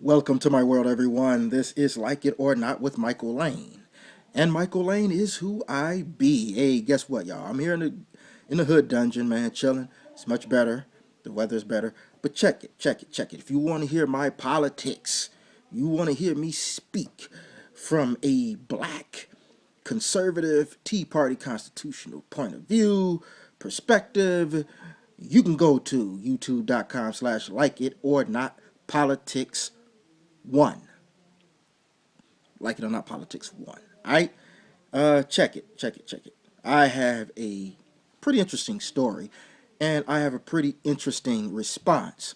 Welcome to my world, everyone. This is Like It or Not with Michael Lane. And Michael Lane is who I be. Hey, guess what, y'all? I'm here in the hood dungeon, man, chilling. It's much better. The weather's better. But check it. If you want to hear my politics, you want to hear me speak from a black, conservative, Tea Party constitutional point of view, perspective, you can go to youtube.com/ like it or not politics one. Like it or not, politics one. All right? Check it. I have a pretty interesting story, and I have a pretty interesting response.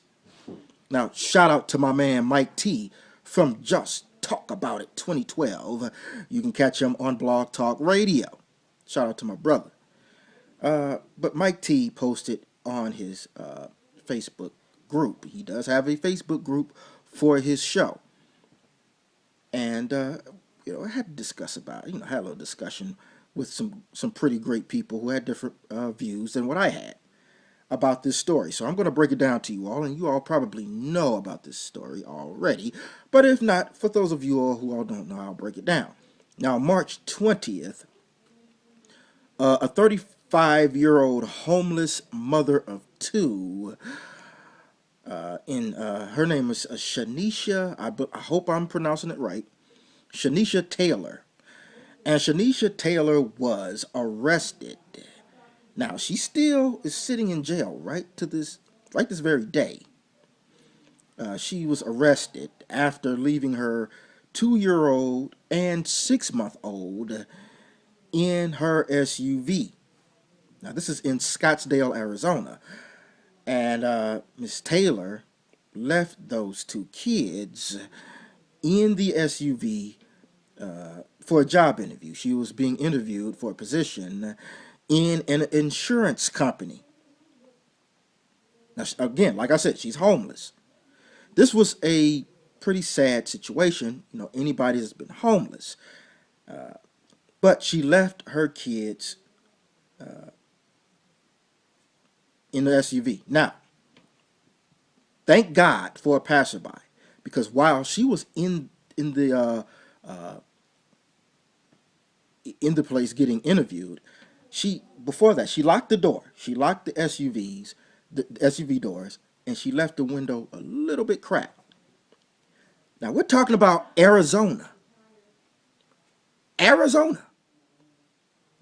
Now, shout out to my man Mike T from Just Talk About It 2012. You can catch him on Blog Talk Radio. Shout out to my brother. But Mike T posted on his Facebook group. He does have a Facebook group for his show. And I had to discuss about it. Had a little discussion with some pretty great people who had different views than what I had about this story. So I'm going to break it down to you all, and you all probably know about this story already. But if not, for those of you all who all don't know, I'll break it down. Now, March 20th, a 35-year-old homeless mother of two, her name is Shanisha, I hope I'm pronouncing it right, Shanisha Taylor. And Shanisha Taylor was arrested. Now, she still is sitting in jail right this very day. She was arrested after leaving her 2-year-old and 6-month-old in her SUV. Now, this is in Scottsdale, Arizona. And Miss Taylor left those two kids in the SUV for a job interview. She was being interviewed for a position in an insurance company. Now, again, like I said, she's homeless. This was a pretty sad situation. Anybody that's been homeless. But she left her kids in the SUV. Now, thank God for a passerby, because while she was in the place getting interviewed, before that she locked the door. She locked the SUV doors, and she left the window a little bit cracked. Now we're talking about Arizona. Now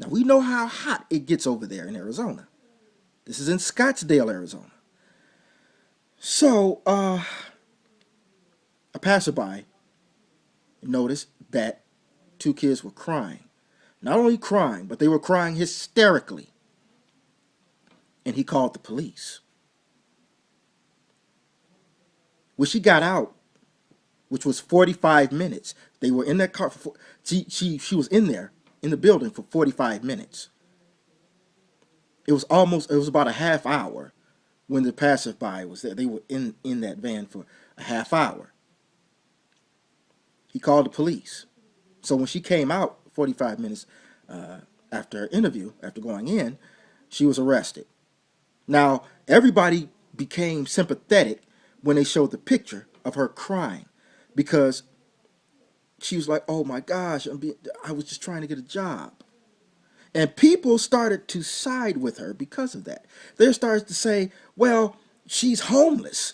we know how hot it gets over there in Arizona. This is in Scottsdale, Arizona. So a passerby noticed that two kids were crying. Not only crying, but they were crying hysterically. And he called the police. When she got out, which was 45 minutes, they were in that car. She was in there, in the building for 45 minutes. It was about a half hour when the passerby was there. They were in that van for a half hour. He called the police. So when she came out 45 minutes after her interview, after going in, she was arrested. Now, everybody became sympathetic when they showed the picture of her crying, because she was like, oh my gosh, I was just trying to get a job. And people started to side with her because of that. They started to say, well, she's homeless.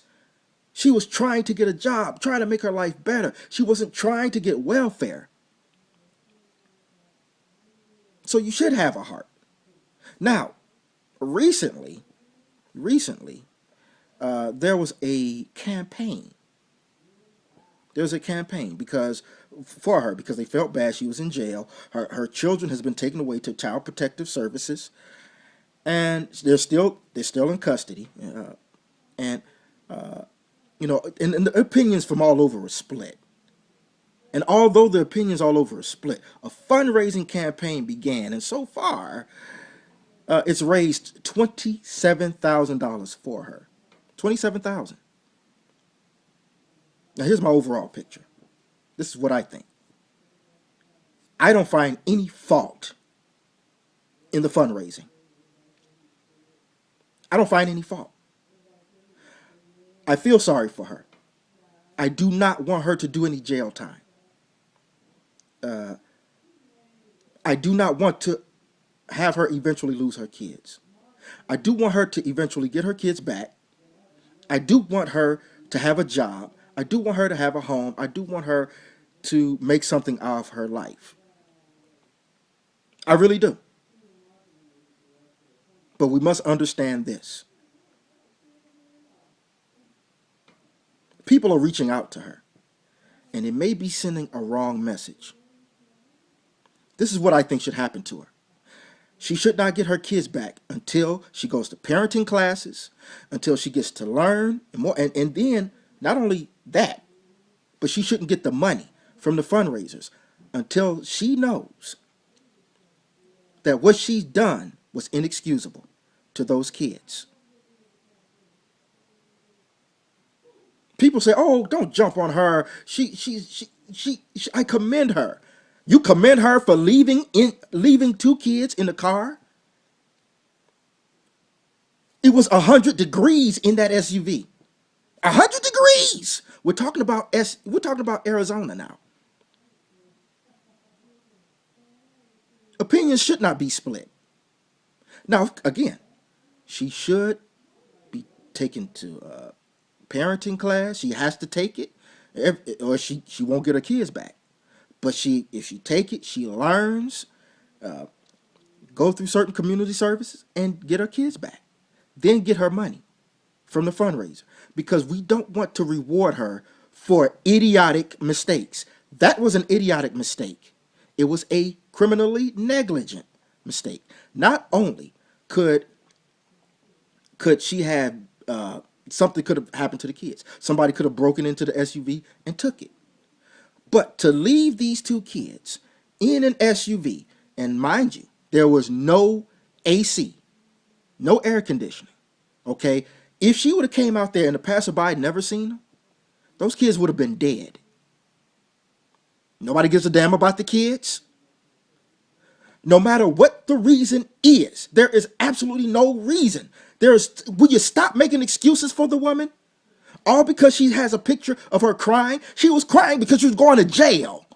She was trying to get a job, trying to make her life better. She wasn't trying to get welfare. So you should have a heart. Now, recently, there was a campaign. For her, because they felt bad. She was in jail. Her children has been taken away to Child Protective Services, and they're still in custody. And the opinions from all over are split. And although the opinions all over are split, a fundraising campaign began, and so far, it's raised $27,000 for her. $27,000. Now here's my overall picture. This is what I think. I don't find any fault in the fundraising. I don't find any fault. I feel sorry for her. I do not want her to do any jail time. I do not want to have her eventually lose her kids. I do want her to eventually get her kids back. I do want her to have a job. I do want her to have a home. I do want her to make something of her life. I really do. But we must understand this. People are reaching out to her, and it may be sending a wrong message. This is what I think should happen to her. She should not get her kids back until she goes to parenting classes, until she gets to learn and more. And then not only that, but she shouldn't get the money from the fundraisers until she knows that what she's done was inexcusable to those kids. People say, "Oh, don't jump on her. I commend her." You commend her for leaving two kids in the car? It was 100 degrees in that SUV. 100 degrees. We're talking about Arizona now. Opinions should not be split. Now, again, she should be taken to parenting class. She has to take it, or she won't get her kids back. But if she take it, she learns, go through certain community services, and get her kids back. Then get her money from the fundraiser, because we don't want to reward her for idiotic mistakes. That was an idiotic mistake. It was a criminally negligent mistake. Not only could she have something could have happened to the kids. Somebody could have broken into the SUV and took it. But to leave these two kids in an SUV, and mind you, there was no AC, no air conditioning. Okay, if she would have came out there and the passerby had never seen them, those kids would have been dead. Nobody gives a damn about the kids. No matter what the reason is, there is absolutely no reason. Will you stop making excuses for the woman? All because she has a picture of her crying? She was crying because she was going to jail.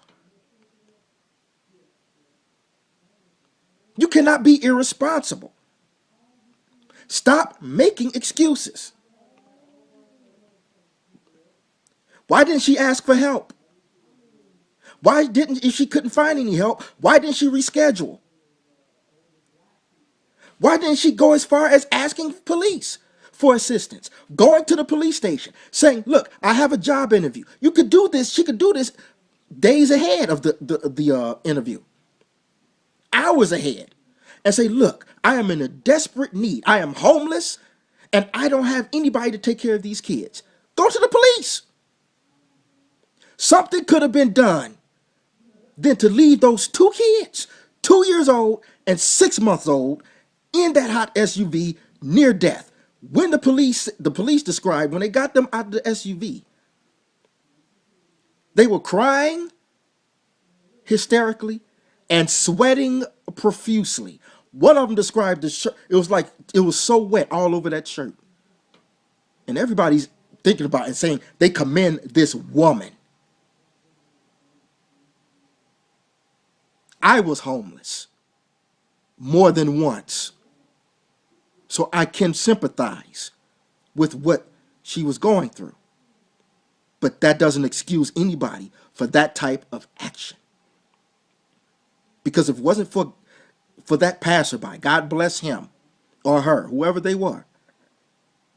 You cannot be irresponsible. Stop making excuses. Why didn't she ask for help? If she couldn't find any help, why didn't she reschedule? Why didn't she go as far as asking police for assistance? Going to the police station, saying, "Look, I have a job interview." You could do this. She could do this days ahead of the interview, hours ahead, and say, "Look, I am in a desperate need. I am homeless, and I don't have anybody to take care of these kids." Go to the police. Something could have been done than to leave those two kids, 2 years old and 6 months old, in that hot SUV near death. When the police described when they got them out of the SUV, they were crying hysterically and sweating profusely. One of them described the shirt. It was so wet all over that shirt. And everybody's thinking about it and saying they commend this woman. I was homeless more than once, so I can sympathize with what she was going through. But that doesn't excuse anybody for that type of action. Because if it wasn't for that passerby, God bless him or her, whoever they were,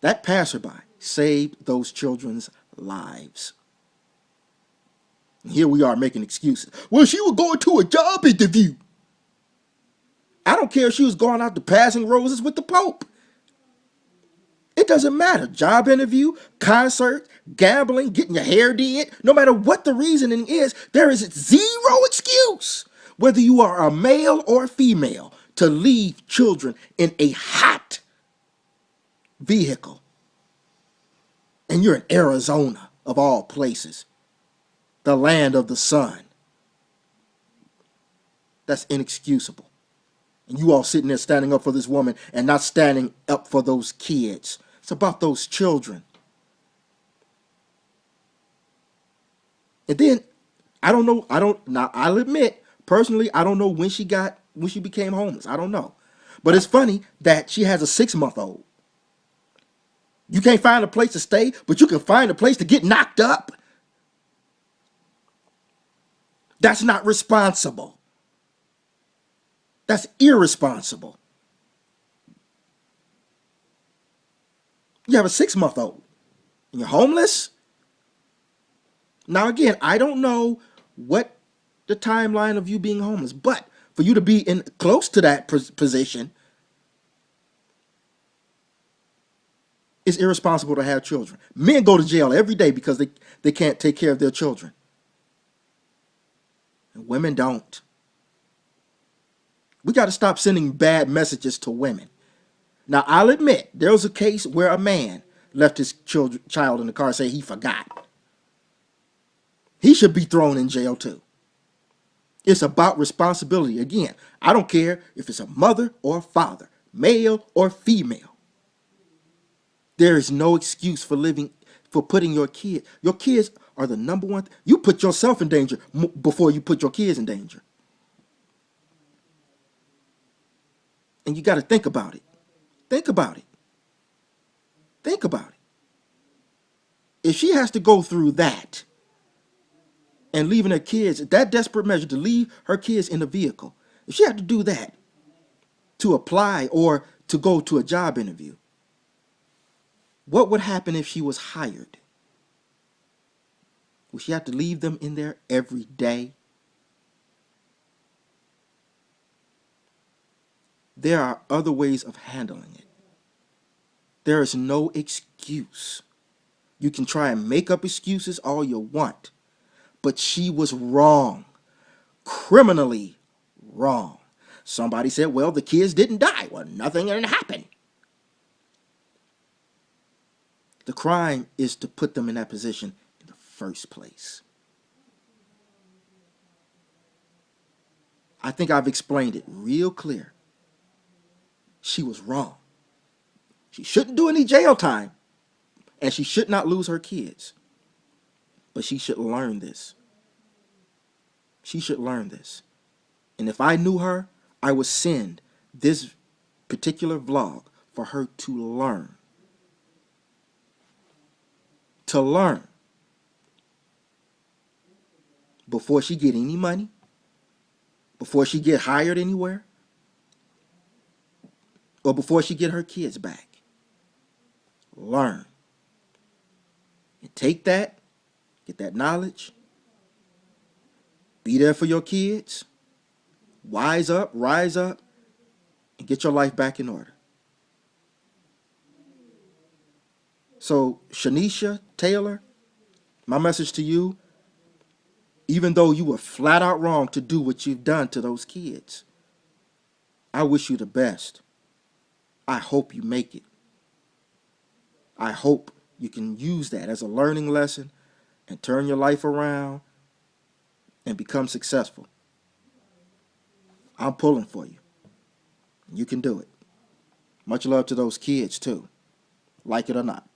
that passerby saved those children's lives. And here we are making excuses. Well, she was going to a job interview. I don't care if she was going out to passing roses with the Pope. It doesn't matter. Job interview, concert, gambling, getting your hair did. No matter what the reasoning is, there is zero excuse, whether you are a male or a female, to leave children in a hot vehicle. And you're in Arizona, of all places, the land of the sun. That's inexcusable. And you all sitting there standing up for this woman and not standing up for those kids. It's about those children. And then now I'll admit, personally, I don't know when she became homeless. I don't know. But it's funny that she has a 6 month old. You can't find a place to stay, but you can find a place to get knocked up. That's not responsible. That's irresponsible. You have a 6 month old and you're homeless. Now, again, I don't know what the timeline of you being homeless, but for you to be in close to that position, it's irresponsible to have children. Men go to jail every day because they can't take care of their children. And women don't. We got to stop sending bad messages to women. Now, I'll admit, there was a case where a man left his child in the car and said he forgot. He should be thrown in jail too. It's about responsibility. Again, I don't care if it's a mother or a father, male or female. There is no excuse for putting your kids. Your kids are the number one. You put yourself in danger before you put your kids in danger. And you got to think about it. Think about it. Think about it. If she has to go through that and leaving her kids, that desperate measure to leave her kids in the vehicle, if she had to do that to apply or to go to a job interview, what would happen if she was hired? Would she have to leave them in there every day? There are other ways of handling it. There is no excuse. You can try and make up excuses all you want, but she was wrong, criminally wrong. Somebody said, well, the kids didn't die. Well, nothing didn't happen. The crime is to put them in that position in the first place. I think I've explained it real clear. She was wrong. She shouldn't do any jail time, and she should not lose her kids. But she should learn this. She should learn this. And if I knew her, I would send this particular vlog for her to learn. To learn. Before she get any money, before she get hired anywhere, or before she get her kids back. Learn. And take that, get that knowledge, be there for your kids, wise up, rise up, and get your life back in order. So, Shanisha Taylor, my message to you, even though you were flat out wrong to do what you've done to those kids, I wish you the best. I hope you make it. I hope you can use that as a learning lesson and turn your life around and become successful. I'm pulling for you. You can do it. Much love to those kids too, like it or not.